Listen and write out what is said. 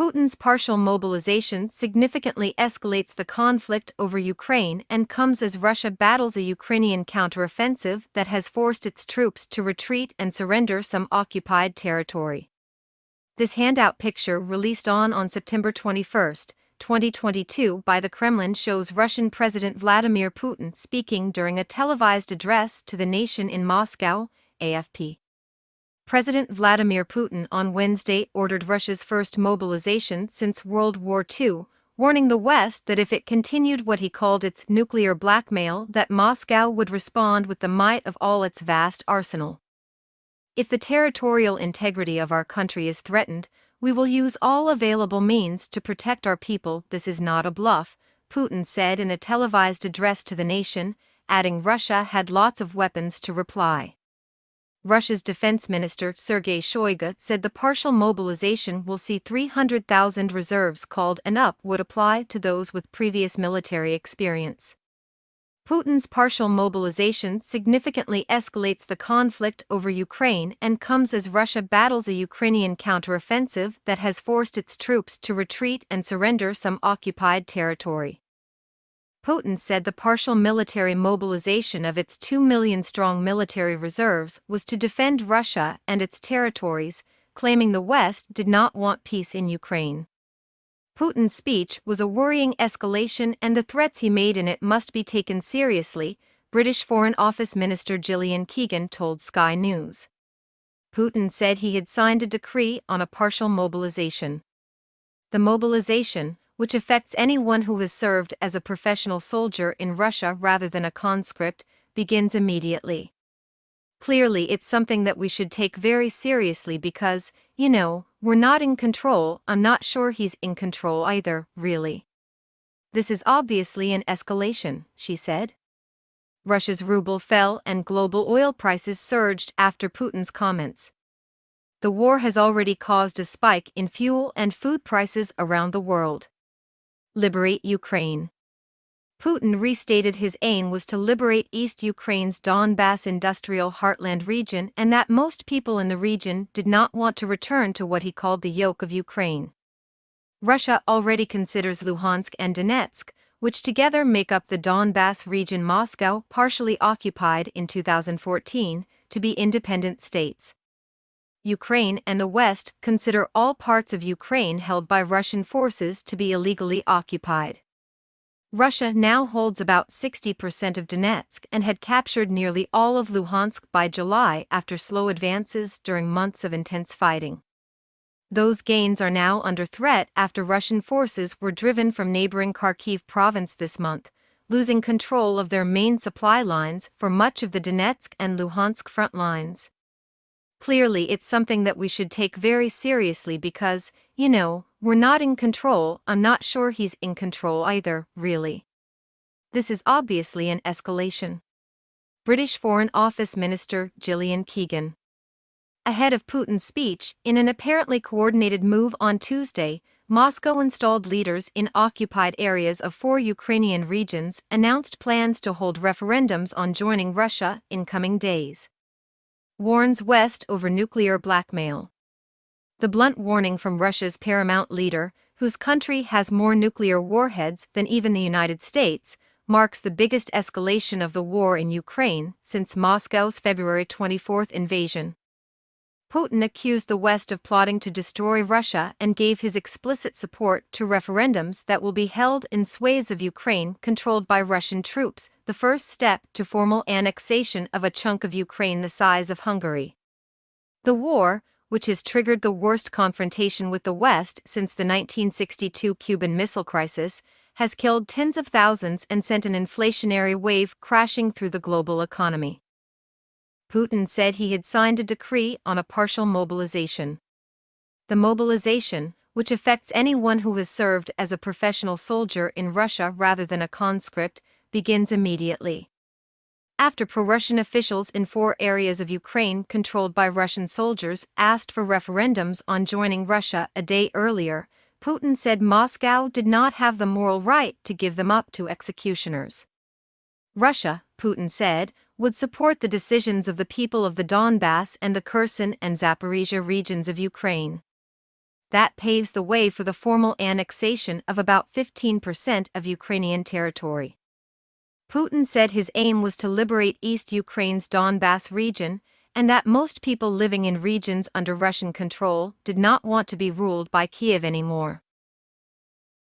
Putin's partial mobilization significantly escalates the conflict over Ukraine and comes as Russia battles a Ukrainian counteroffensive that has forced its troops to retreat and surrender some occupied territory. This handout picture, released on September 21, 2022 by the Kremlin, shows Russian President Vladimir Putin speaking during a televised address to the nation in Moscow, AFP. President Vladimir Putin on Wednesday ordered Russia's first mobilization since World War II, warning the West that if it continued what he called its nuclear blackmail, that Moscow would respond with the might of all its vast arsenal. If the territorial integrity of our country is threatened, we will use all available means to protect our people. This is not a bluff, Putin said in a televised address to the nation, adding Russia had lots of weapons to reply. Russia's defense minister Sergei Shoigu said the partial mobilization will see 300,000 reserves called and up would apply to those with previous military experience. Putin's partial mobilization significantly escalates the conflict over Ukraine and comes as Russia battles a Ukrainian counteroffensive that has forced its troops to retreat and surrender some occupied territory. Putin said the partial military mobilization of its 2 million-strong military reserves was to defend Russia and its territories, claiming the West did not want peace in Ukraine. Putin's speech was a worrying escalation and the threats he made in it must be taken seriously, British Foreign Office Minister Gillian Keegan told Sky News. Putin said he had signed a decree on a partial mobilization. The mobilization, which affects anyone who has served as a professional soldier in Russia rather than a conscript, begins immediately. Clearly, it's something that we should take very seriously because, we're not in control. I'm not sure he's in control either, really. This is obviously an escalation, she said. Russia's ruble fell and global oil prices surged after Putin's comments. The war has already caused a spike in fuel and food prices around the world. Liberate Ukraine. Putin restated his aim was to liberate East Ukraine's Donbass industrial heartland region and that most people in the region did not want to return to what he called the yoke of Ukraine. Russia already considers Luhansk and Donetsk, which together make up the Donbass region Moscow partially occupied in 2014, to be independent states. Ukraine and the West consider all parts of Ukraine held by Russian forces to be illegally occupied. Russia now holds about 60% of Donetsk and had captured nearly all of Luhansk by July after slow advances during months of intense fighting. Those gains are now under threat after Russian forces were driven from neighboring Kharkiv province this month, losing control of their main supply lines for much of the Donetsk and Luhansk front lines. Clearly, it's something that we should take very seriously because, we're not in control. I'm not sure he's in control either, really. This is obviously an escalation. British Foreign Office Minister Gillian Keegan. Ahead of Putin's speech, in an apparently coordinated move on Tuesday, Moscow installed leaders in occupied areas of 4 Ukrainian regions announced plans to hold referendums on joining Russia in coming days. Warns West over nuclear blackmail. The blunt warning from Russia's paramount leader, whose country has more nuclear warheads than even the United States, marks the biggest escalation of the war in Ukraine since Moscow's February 24 invasion. Putin accused the West of plotting to destroy Russia and gave his explicit support to referendums that will be held in swathes of Ukraine controlled by Russian troops, the first step to formal annexation of a chunk of Ukraine the size of Hungary. The war, which has triggered the worst confrontation with the West since the 1962 Cuban Missile Crisis, has killed tens of thousands and sent an inflationary wave crashing through the global economy. Putin said he had signed a decree on a partial mobilization. The mobilization, which affects anyone who has served as a professional soldier in Russia rather than a conscript, begins immediately. After pro-Russian officials in 4 areas of Ukraine controlled by Russian soldiers asked for referendums on joining Russia a day earlier, Putin said Moscow did not have the moral right to give them up to executioners. Russia, Putin said, would support the decisions of the people of the Donbass and the Kherson and Zaporizhzhia regions of Ukraine. That paves the way for the formal annexation of about 15% of Ukrainian territory. Putin said his aim was to liberate East Ukraine's Donbass region, and that most people living in regions under Russian control did not want to be ruled by Kyiv anymore.